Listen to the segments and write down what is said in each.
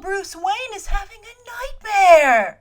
Bruce Wayne is having a nightmare.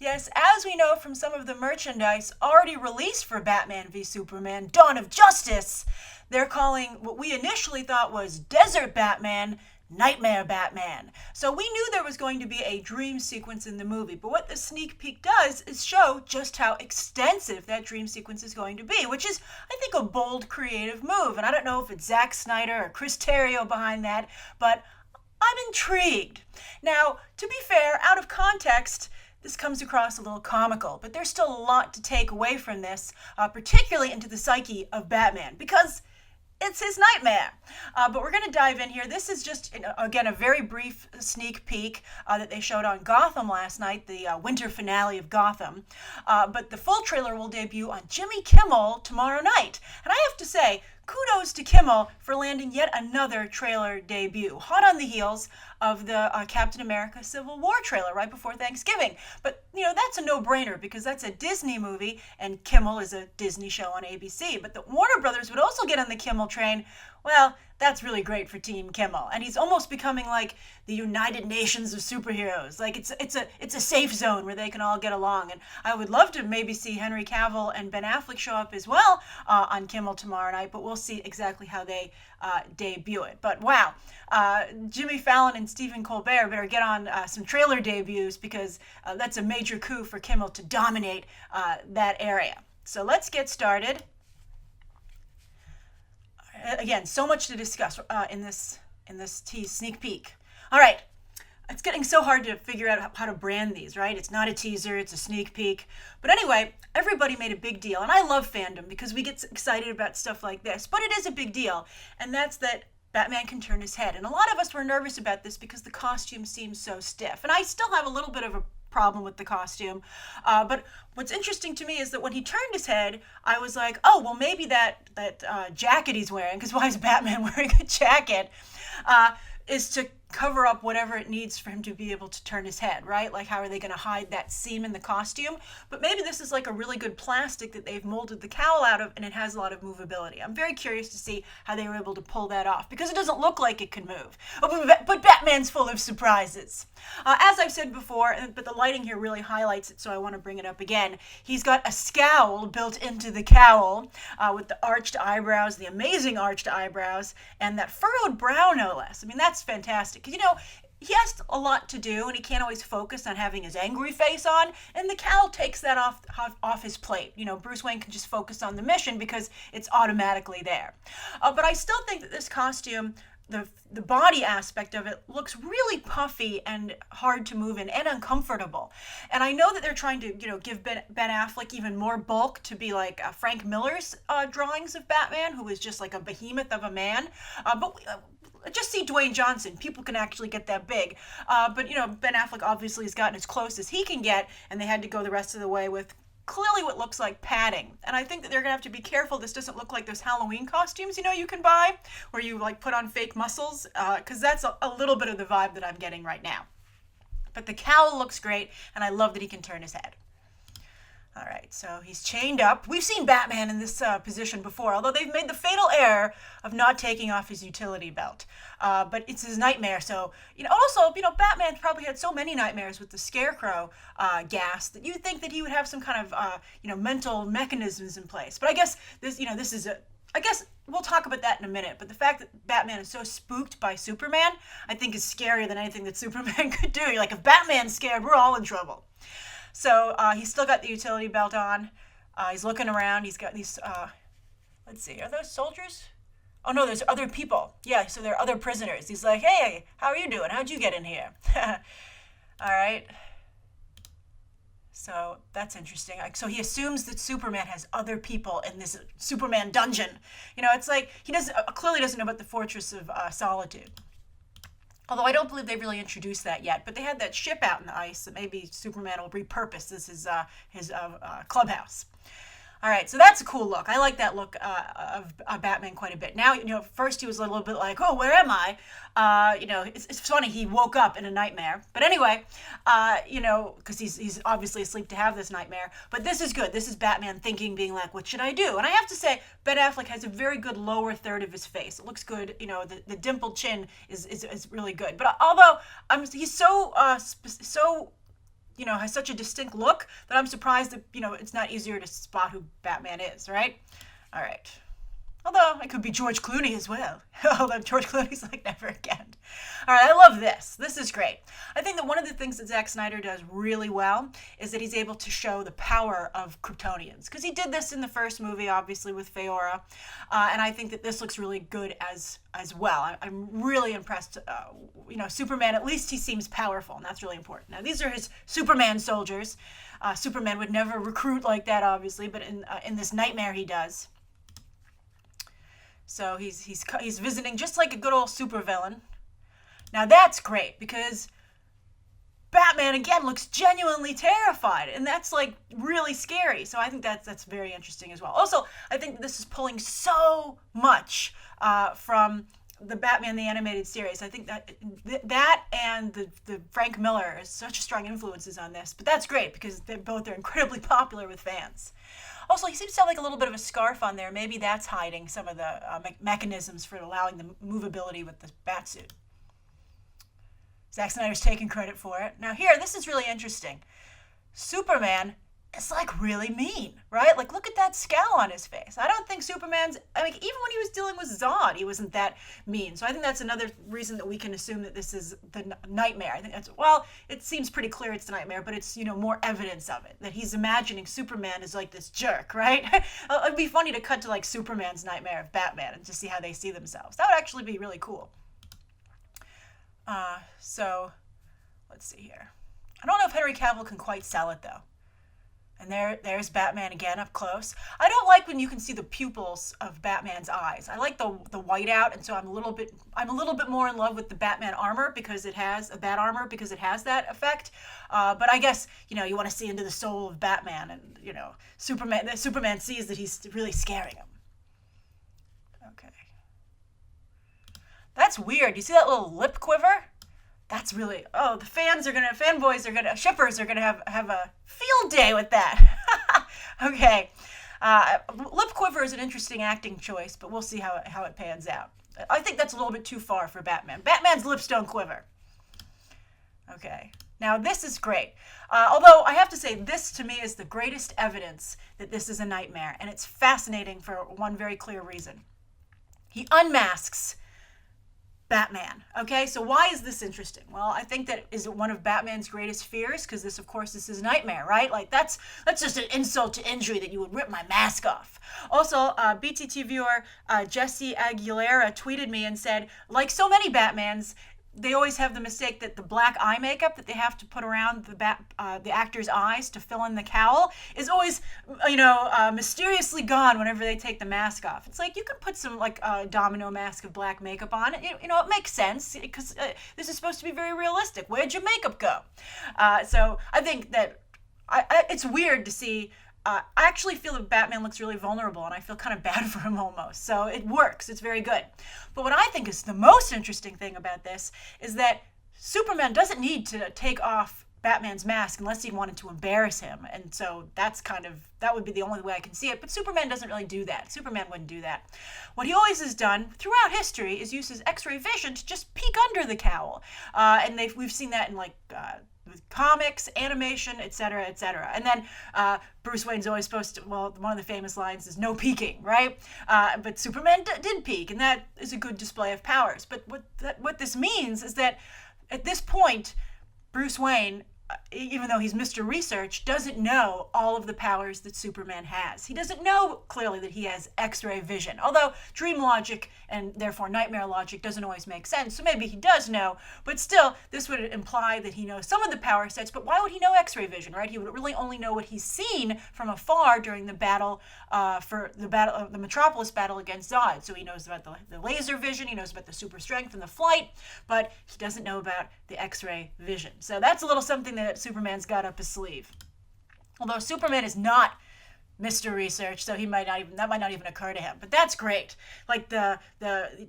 Yes, as we know from some of the merchandise already released for Batman v Superman Dawn of Justice, they're calling what we initially thought was Desert Batman Knightmare Batman. So we knew there was going to be a dream sequence in the movie, but what the sneak peek does is show just how extensive that dream sequence is going to be, which is, I think, a bold, creative move. And I don't know if it's Zack Snyder or Chris Terrio behind that, but I'm intrigued. Now, to be fair, out of context, this comes across a little comical, but there's still a lot to take away from this, particularly into the psyche of Batman, because it's his nightmare. But we're going to dive in here. This is just, again, a very brief sneak peek that they showed on Gotham last night, the winter finale of Gotham. But the full trailer will debut on Jimmy Kimmel tomorrow night. And I have to say, kudos to Kimmel for landing yet another trailer debut, hot on the heels of the Captain America Civil War trailer right before Thanksgiving. But, that's a no-brainer because that's a Disney movie and Kimmel is a Disney show on ABC. But the Warner Brothers would also get on the Kimmel train. Well, that's really great for Team Kimmel. And he's almost becoming like the United Nations of superheroes. Like it's a safe zone where they can all get along. And I would love to maybe see Henry Cavill and Ben Affleck show up as well on Kimmel tomorrow night, but we'll see exactly how they debut it. But wow, Jimmy Fallon and Stephen Colbert better get on some trailer debuts because that's a major coup for Kimmel to dominate that area. So let's get started. Again, so much to discuss in this tease sneak peek. All right, it's getting so hard to figure out how to brand these, right? It's not a teaser, it's a sneak peek. But anyway, everybody made a big deal, and I love fandom because we get excited about stuff like this. But it is a big deal, and that's that Batman can turn his head. And a lot of us were nervous about this because the costume seems so stiff. And I still have a little bit of a problem with the costume. But what's interesting to me is that when he turned his head, I was like, oh, well, maybe that jacket he's wearing, because why is Batman wearing a jacket, is to cover up whatever it needs for him to be able to turn his head, right? Like, how are they going to hide that seam in the costume? But maybe this is like a really good plastic that they've molded the cowl out of, and it has a lot of movability. I'm very curious to see how they were able to pull that off, because it doesn't look like it can move. But Batman's full of surprises. As I've said before, but the lighting here really highlights it, so I want to bring it up again. He's got a scowl built into the cowl with the arched eyebrows, the amazing arched eyebrows, and that furrowed brow, no less. I mean, that's fantastic. Because, he has a lot to do, and he can't always focus on having his angry face on, and the cowl takes that off his plate. Bruce Wayne can just focus on the mission because it's automatically there. But I still think that this costume, the body aspect of it, looks really puffy and hard to move in and uncomfortable. And I know that they're trying to, give Ben Affleck even more bulk to be like Frank Miller's drawings of Batman, who is just like a behemoth of a man. But just see Dwayne Johnson. People can actually get that big. But, Ben Affleck obviously has gotten as close as he can get, and they had to go the rest of the way with clearly what looks like padding. And I think that they're going to have to be careful this doesn't look like those Halloween costumes, you can buy, where you, put on fake muscles, because that's a little bit of the vibe that I'm getting right now. But the cowl looks great, and I love that he can turn his head. All right, so he's chained up. We've seen Batman in this position before, although they've made the fatal error of not taking off his utility belt. But it's his nightmare, so, Batman's probably had so many nightmares with the Scarecrow gas that you'd think that he would have some kind of, mental mechanisms in place. But I guess this is I guess we'll talk about that in a minute, but the fact that Batman is so spooked by Superman, I think is scarier than anything that Superman could do. You're like, if Batman's scared, we're all in trouble. So he's still got the utility belt on. He's looking around. He's got these, let's see, are those soldiers? Oh, no, there's other people. Yeah, so there are other prisoners. He's like, hey, how are you doing? How'd you get in here? All right. So that's interesting. So he assumes that Superman has other people in this Superman dungeon. It's like he clearly doesn't know about the Fortress of Solitude. Although I don't believe they've really introduced that yet. But they had that ship out in the ice that maybe Superman will repurpose as his clubhouse. All right, so that's a cool look. I like that look of Batman quite a bit. Now, first he was a little bit like, oh, where am I? It's funny, he woke up in a nightmare. But anyway, because he's obviously asleep to have this nightmare. But this is good. This is Batman thinking, being like, what should I do? And I have to say, Ben Affleck has a very good lower third of his face. It looks good. The dimpled chin is really good. But although he's has such a distinct look that I'm surprised that, it's not easier to spot who Batman is, right? All right. Although it could be George Clooney as well. Although George Clooney's like never again. All right, I love this. This is great. I think that one of the things that Zack Snyder does really well is that he's able to show the power of Kryptonians. Because he did this in the first movie, obviously, with Feora. And I think that this looks really good as well. I'm really impressed. Superman, at least he seems powerful, and that's really important. Now, these are his Superman soldiers. Superman would never recruit like that, obviously, but in this Knightmare he does. So he's visiting just like a good old supervillain. Now that's great because Batman again looks genuinely terrified, and that's like really scary. So I think that's very interesting as well. Also, I think this is pulling so much from the Batman the Animated Series. I think that and the Frank Miller is such strong influences on this. But that's great because they're incredibly popular with fans. Also, he seems to have like a little bit of a scarf on there. Maybe that's hiding some of the mechanisms for allowing the movability with the batsuit. Zack Snyder's taking credit for it. Now here, this is really interesting. Superman is like really mean, right? Like look at that scowl on his face. I don't think even when he was dealing with Zod, he wasn't that mean. So I think that's another reason that we can assume that this is the Knightmare. I think it seems pretty clear it's the Knightmare, but it's, more evidence of it, that he's imagining Superman is like this jerk, right? It'd be funny to cut to like Superman's nightmare of Batman and just see how they see themselves. That would actually be really cool. So let's see here. I don't know if Henry Cavill can quite sell it though. And there's Batman again up close. I don't like when you can see the pupils of Batman's eyes. I like the whiteout, and so I'm a little bit more in love with the Batman armor because it has that effect. But I guess you want to see into the soul of Batman, and Superman sees that he's really scaring him. Okay, that's weird. You see that little lip quiver? That's really, shippers are gonna have a field day with that. Okay. Lip quiver is an interesting acting choice, but we'll see how it pans out. I think that's a little bit too far for Batman. Batman's lips don't quiver. Okay. Now this is great. Although I have to say, this to me is the greatest evidence that this is a nightmare, and it's fascinating for one very clear reason. He unmasks Batman. Okay, so why is this interesting? Well, I think that is one of Batman's greatest fears, because this is his nightmare, right? Like that's just an insult to injury that you would rip my mask off. Also, BTT viewer Jesse Aguilera tweeted me and said, like so many Batmans, they always have the mistake that the black eye makeup that they have to put around the actor's eyes to fill in the cowl is always, mysteriously gone whenever they take the mask off. It's like you can put some domino mask of black makeup on. It makes sense because this is supposed to be very realistic. Where'd your makeup go? So I think that it's weird to see. I actually feel that Batman looks really vulnerable, and I feel kind of bad for him almost. So it works. It's very good. But what I think is the most interesting thing about this is that Superman doesn't need to take off Batman's mask unless he wanted to embarrass him. And so that would be the only way I can see it. But Superman doesn't really do that. Superman wouldn't do that. What he always has done throughout history is use his X-ray vision to just peek under the cowl. And we've seen that in with comics, animation, etc., etc. And then Bruce Wayne's always supposed to, one of the famous lines is no peeking, right? But Superman did peek, and that is a good display of powers. But what this means is that at this point, Bruce Wayne, even though he's Mr. Research, doesn't know all of the powers that Superman has. He doesn't know clearly that he has X-ray vision, although dream logic and therefore nightmare logic doesn't always make sense. So maybe he does know, but still, this would imply that he knows some of the power sets. But why would he know X-ray vision, right? He would really only know what he's seen from afar during the battle the Metropolis battle against Zod. So he knows about the laser vision, he knows about the super strength and the flight, but he doesn't know about the X-ray vision. So that's a little something that Superman's got up his sleeve. Although Superman is not Mr. Research, so that might not even occur to him. But that's great. Like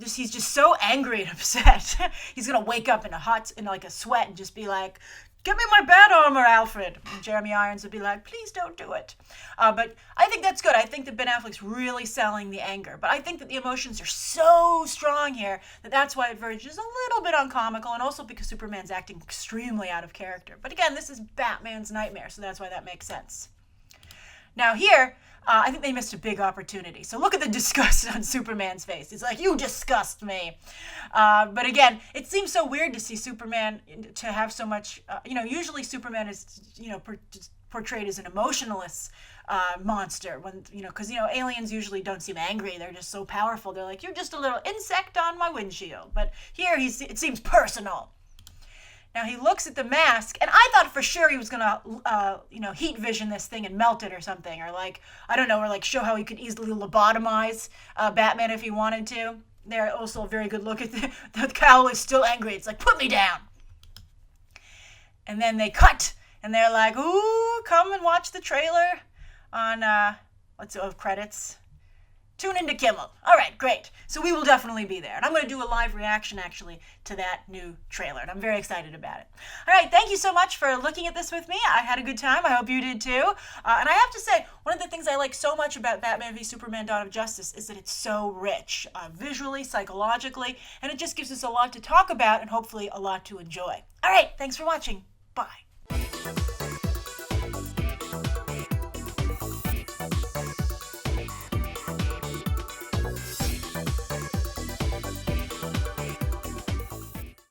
he's just so angry and upset. He's gonna wake up in like a sweat and just be like, "Give me my bat armor, Alfred." And Jeremy Irons would be like, "Please don't do it." But I think that's good. I think that Ben Affleck's really selling the anger. But I think that the emotions are so strong here that's why it verges a little bit on comical, and also because Superman's acting extremely out of character. But again, this is Batman's Nightmare, so that's why that makes sense. Now here, I think they missed a big opportunity. So look at the disgust on Superman's face. He's like, "You disgust me." But again, it seems so weird to see Superman to have so much, usually Superman is, portrayed as an emotionless monster because aliens usually don't seem angry. They're just so powerful. They're like, "You're just a little insect on my windshield." But here it seems personal. Now he looks at the mask, and I thought for sure he was gonna, heat vision this thing and melt it or something, or show how he could easily lobotomize Batman if he wanted to. There also a very good look at the cowl is still angry. It's like, "Put me down." And then they cut, and they're like, "Ooh, come and watch the trailer on credits. Tune into Kimmel." All right, great. So we will definitely be there. And I'm going to do a live reaction, actually, to that new trailer. And I'm very excited about it. All right, thank you so much for looking at this with me. I had a good time. I hope you did too. And I have to say, one of the things I like so much about Batman v Superman Dawn of Justice is that it's so rich, visually, psychologically, and it just gives us a lot to talk about and hopefully a lot to enjoy. All right, thanks for watching. Bye.